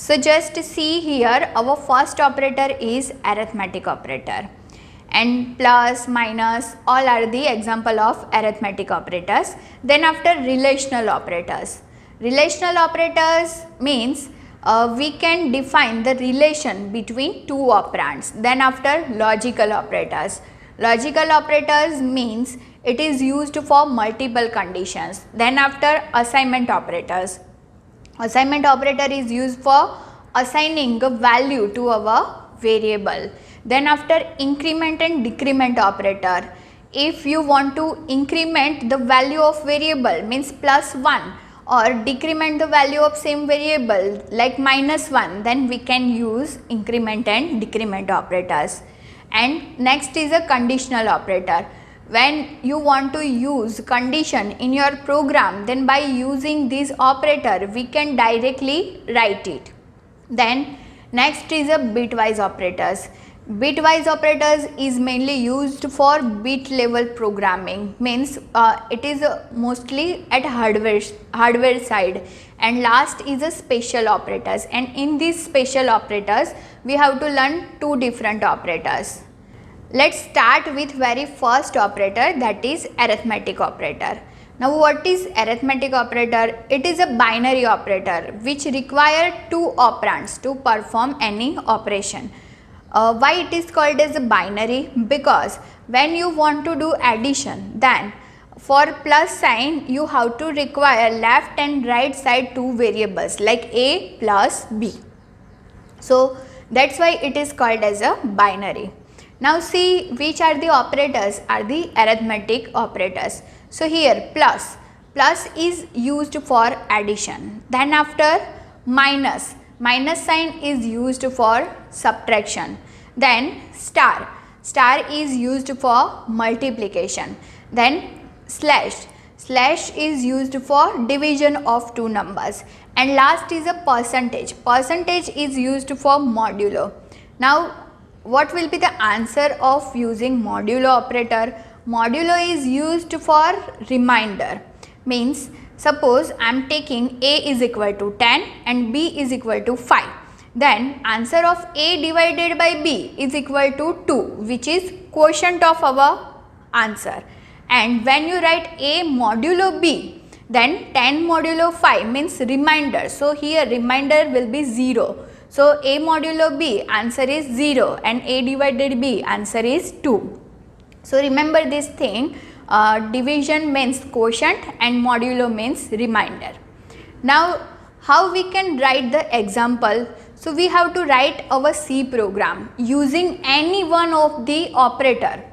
So just see here, our first operator is arithmetic operator, and plus, minus, all are the example of arithmetic operators. Then after relational operators. Relational operators means we can define the relation between two operands. Then after logical operators. Logical operators means it is used for multiple conditions. Then after assignment operators. Assignment operator is used for assigning a value to our variable. Then after increment and decrement operator, if you want to increment the value of variable means plus 1 or decrement the value of same variable like minus 1, then we can use increment and decrement operators. And next is a conditional operator. When you want to use condition in your program, then by using this operator we can directly write it. Then next is a bitwise operators. Bitwise operators is mainly used for bit level programming, means it is mostly at hardware side. And last is a special operators, and in these special operators we have to learn two different operators. Let's start with very first operator, that is arithmetic operator. Now what is arithmetic operator? It is a binary operator which require two operands to perform any operation. Why it is called as a binary? Because when you want to do addition, then for plus sign you have to require left and right side two variables like a plus b. So that's why it is called as a binary. Now see which are the operators are the arithmetic operators. So here plus is used for addition. Then after minus sign is used for subtraction. Then star is used for multiplication. Then slash is used for division of two numbers. And last is a percentage is used for modulo. Now what will be the answer of using modulo operator? Modulo is used for remainder, means suppose I am taking a is equal to 10 and b is equal to 5, then answer of a divided by b is equal to 2, which is quotient of our answer. And when you write a modulo b, then 10 modulo 5 means remainder, so here remainder will be 0. So a modulo b answer is 0 and a divided b answer is 2. So remember this thing, division means quotient and modulo means remainder. Now how we can write the example? So we have to write our C program using any one of the operator,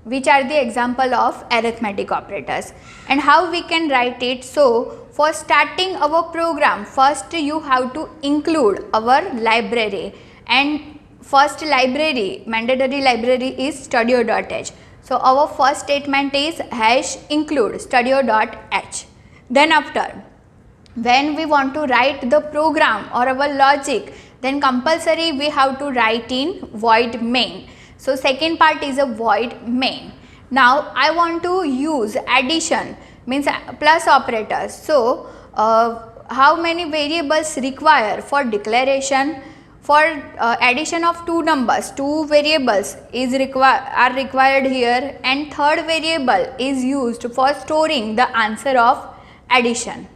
which are the example of arithmetic operators. And how we can write it? So for starting our program, first you have to include our library, and first library, mandatory library is studio.h. So our first statement is hash include studio.h. Then after, when we want to write the program or our logic, then compulsory we have to write in void main. So second part is a void main. Now I want to use addition, means plus operators. So how many variables require for declaration? For addition of two numbers, two variables are required here, and third variable is used for storing the answer of addition.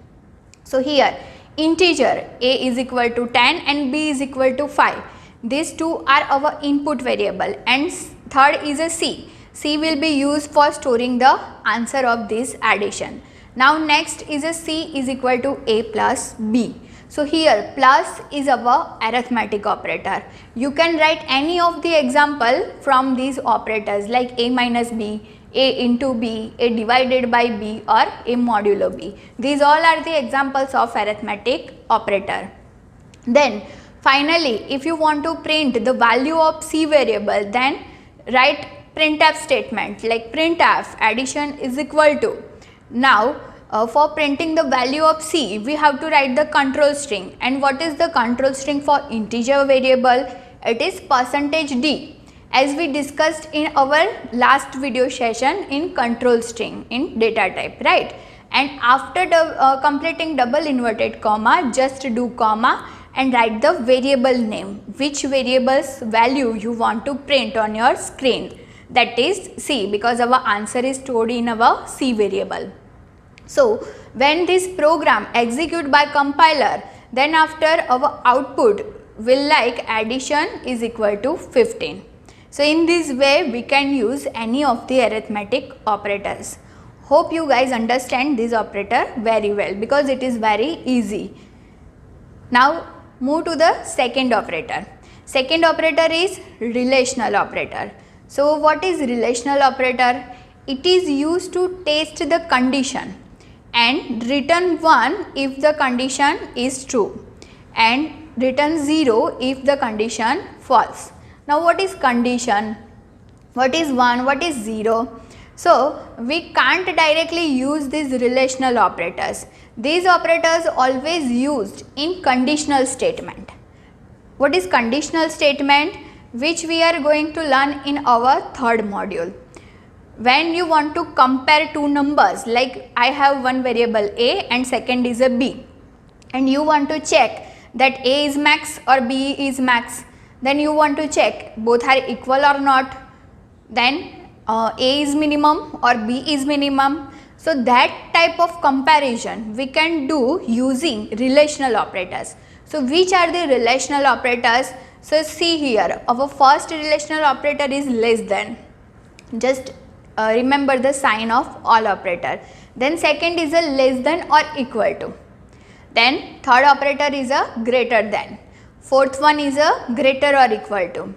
So here integer a is equal to 10 and b is equal to 5. These two are our input variable, and third is a c. C will be used for storing the answer of this addition. Now next is a c is equal to a plus b. So here plus is our arithmetic operator. You can write any of the example from these operators like a minus b, a into b, a divided by b, or a modulo b. These all are the examples of arithmetic operator. Then finally, if you want to print the value of c variable, then write printf statement like printf addition is equal to. Now for printing the value of c, we have to write the control string. And what is the control string for integer variable? It is %d, as we discussed in our last video session in control string in data type, right? And after completing double inverted comma, just do comma, and write the variable name, which variable's value you want to print on your screen, that is C, because our answer is stored in our C variable. So when this program execute by compiler, then after our output will like addition is equal to 15. So in this way we can use any of the arithmetic operators. Hope you guys understand this operator very well because it is very easy. Now move to the second operator. Second operator is relational operator. So what is relational operator? It is used to test the condition and return 1 if the condition is true and return 0 if the condition false. Now what is condition? What is 1? What is 0? So we can't directly use these relational operators. These operators always used in conditional statement. What is conditional statement? Which we are going to learn in our third module. When you want to compare two numbers, like I have one variable A and second is a B, and you want to check that A is max or B is max, then you want to check both are equal or not, then A is minimum or B is minimum. So that type of comparison we can do using relational operators. So which are the relational operators? So see here, our first relational operator is less than. Just remember the sign of all operator. Then second is a less than or equal to. Then third operator is a greater than. Fourth one is a greater or equal to.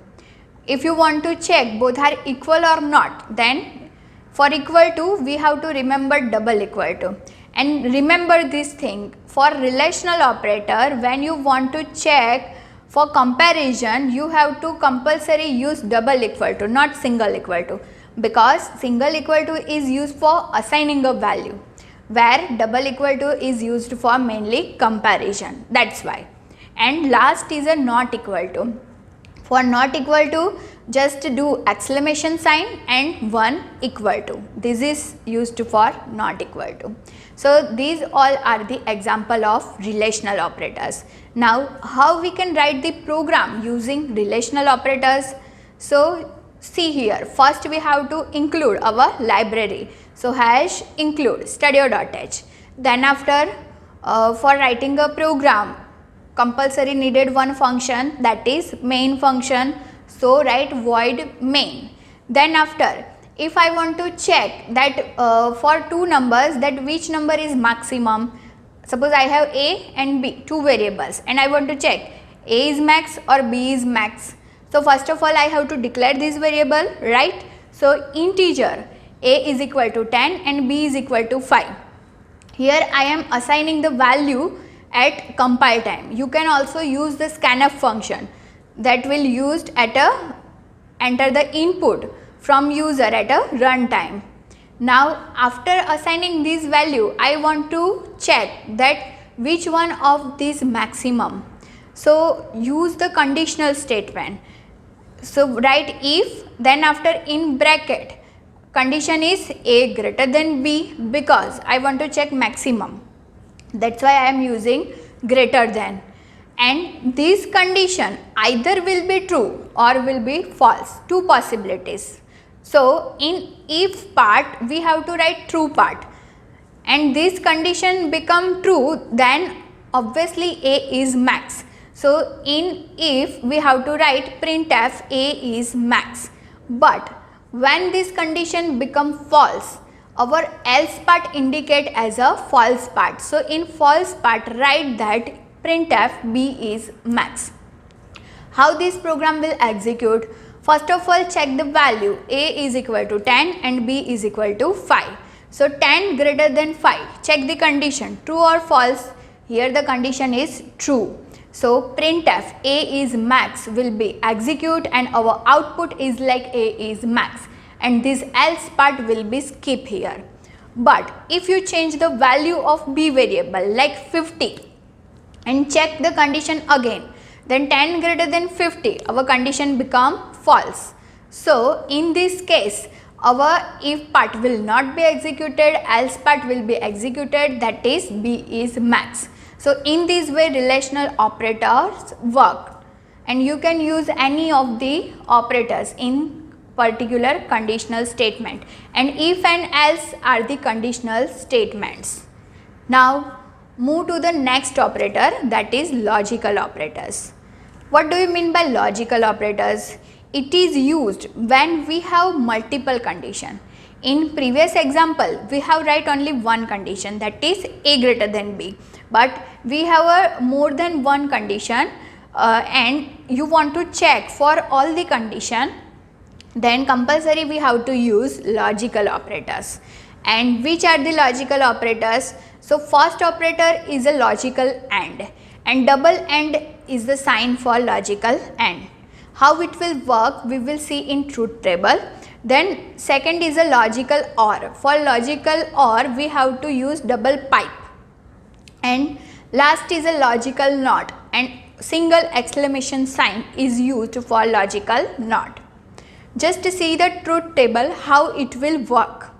If you want to check both are equal or not, then for equal to we have to remember double equal to. And remember this thing, for relational operator when you want to check for comparison, you have to compulsory use double equal to, not single equal to, because single equal to is used for assigning a value, where double equal to is used for mainly comparison. That's why. And last is a not equal to. For not equal to, just do exclamation sign and 1 equal to. This is used for not equal to. So these all are the example of relational operators. Now how we can write the program using relational operators? So see here, first we have to include our library. So hash include studio.h. Then after for writing a program, compulsory needed one function, that is main function. So write void main. Then after, if I want to check that for two numbers, that which number is maximum, suppose I have A and B, two variables, and I want to check A is max or B is max. So first of all I have to declare this variable, right? So integer A is equal to 10 and B is equal to 5. Here I am assigning the value at compile time. You can also use the scanf function that will used at a enter the input from user at a runtime. Now after assigning this value, I want to check that which one of these maximum. So use the conditional statement. So write if, then after in bracket, condition is A greater than B because I want to check maximum. That's why I am using greater than. And this condition either will be true or will be false, two possibilities. So in if part we have to write true part, and this condition become true, then obviously A is max. So in if we have to write printf A is max. But when this condition become false, our else part indicate as a false part. So in false part write that printf B is max. How this program will execute? First of all, check the value. A is equal to 10 and B is equal to 5. So 10 greater than 5. Check the condition, true or false. Here the condition is true. So printf A is max will be execute and our output is like A is max, and this else part will be skip here. But if you change the value of B variable like 50 and check the condition again, then 10 greater than 50, our condition become false. So in this case, our if part will not be executed, else part will be executed, that is B is max. So in this way relational operators work, and you can use any of the operators in particular conditional statement, and if and else are the conditional statements. Now move to the next operator, that is logical operators. What do you mean by logical operators? It is used when we have multiple condition. In previous example, we have write only one condition, that is A greater than B. But we have a more than one condition and you want to check for all the condition, then compulsory we have to use logical operators. And which are the logical operators? So first operator is a logical and double AND is the sign for logical AND. How it will work we will see in truth table. Then second is a logical OR. For logical OR we have to use double pipe. And last is a logical NOT, and single exclamation sign is used for logical NOT. Just to see the truth table how it will work.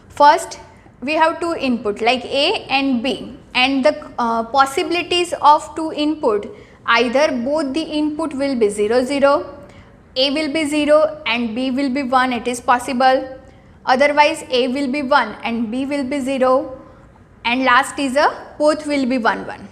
First we have two input like A and B, and the possibilities of two input, either both the input will be 0 0, A will be 0 and B will be 1, it is possible. Otherwise A will be 1 and B will be 0, and last is a both will be 1 1.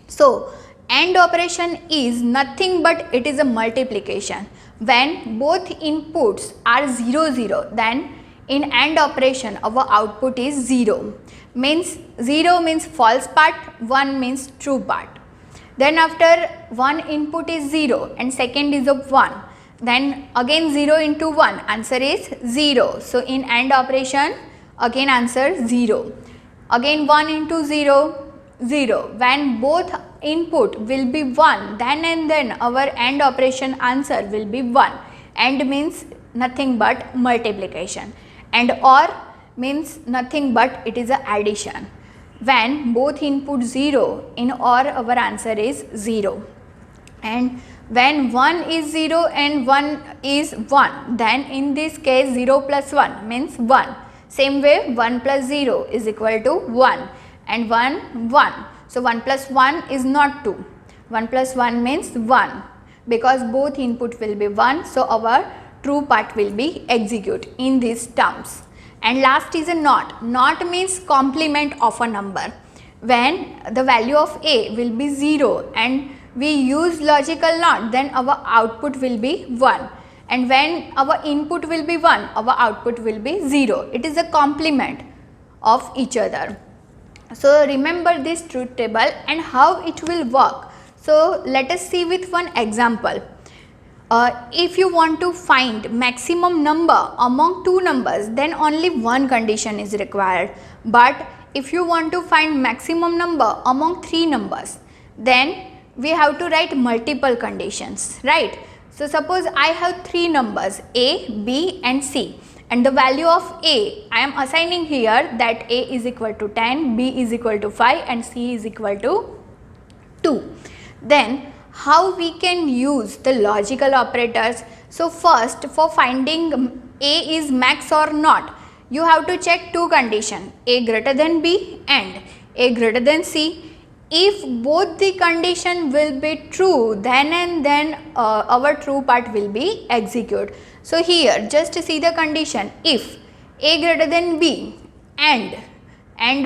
So AND operation is nothing but it is a multiplication. When both inputs are 0 0, then in AND operation our output is 0. Means 0 means false part, 1 means true part. Then after one input is 0 and second is a 1, then again 0 into 1, answer is 0. So in AND operation again answer 0. Again 1 into 0, 0. When both input will be 1, then and then our AND operation answer will be 1. AND means nothing but multiplication, and OR means nothing but it is a addition. When both input 0, in OR our answer is 0. And when 1 is 0 and 1 is 1, then in this case 0 plus 1 means 1. Same way 1 plus 0 is equal to 1, and 1 1. So 1 plus 1 is not 2. 1 plus 1 means 1, because both input will be 1. So our true part will be execute in these terms. And last is a NOT. NOT means complement of a number. When the value of A will be 0 and we use logical NOT, then our output will be 1. And when our input will be 1, our output will be 0. It is a complement of each other. So remember this truth table and how it will work. So let us see with one example. If you want to find maximum number among two numbers, then only one condition is required. But if you want to find maximum number among three numbers, then we have to write multiple conditions, right? So suppose I have three numbers A, B and C, and the value of A I am assigning here that A is equal to 10, B is equal to 5 and C is equal to 2. Then how we can use the logical operators? So first, for finding A is max or not, you have to check two conditions, A greater than B and A greater than C. If both the condition will be true, then and then our true part will be execute. So here just to see the condition, if A greater than B and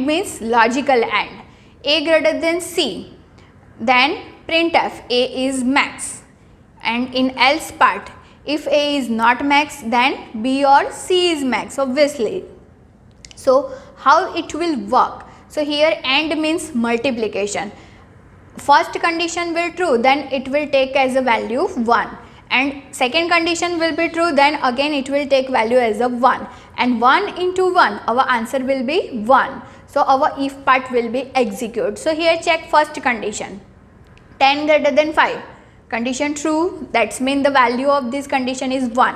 means logical AND, A greater than C, then printf A is max, and in else part if A is not max, then B or C is max obviously. So how it will work? So here AND means multiplication. First condition will true, then it will take as a value 1, and second condition will be true, then again it will take value as a 1, and 1 into 1 our answer will be 1. So our if part will be execute. So here check first condition, 10 greater than 5, condition true, that's mean the value of this condition is 1.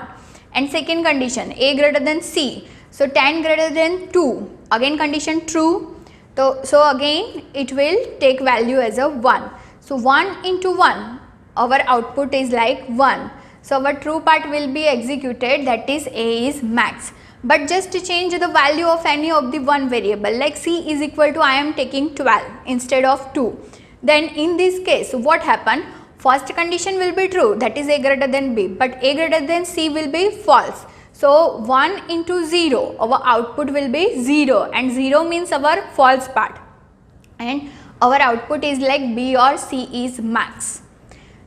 And second condition, A greater than C, so 10 greater than 2, again condition true, so again it will take value as a 1. So 1 into 1 our output is like 1. So our true part will be executed, that is A is max. but just to change the value of any of the one variable, like c is equal to I am taking 12 instead of 2. Then in this case what happen? First condition will be true, that is a greater than b, but a greater than c will be false. So 1 into 0, our output will be 0, and 0 means our false part, and our output is like b or c is max.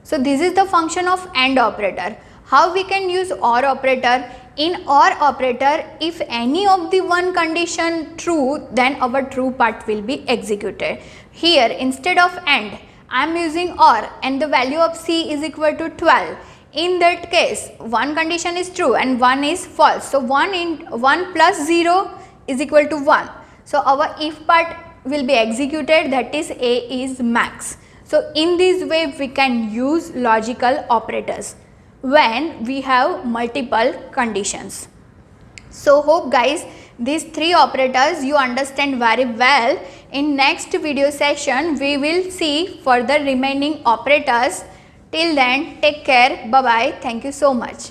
So this is the function of AND operator. How we can use OR operator? In OR operator, if any of the one condition true, then our true part will be executed. Here instead of AND, I am using OR, and the value of c is equal to 12. In that case, one condition is true and one is false. So 1 plus 0 is equal to 1. So our if part will be executed, that is a is max. So in this way we can use logical operators when we have multiple conditions. So hope guys these three operators you understand very well. In next video session we will see further remaining operators. Till then, take care. Bye bye. Thank you so much.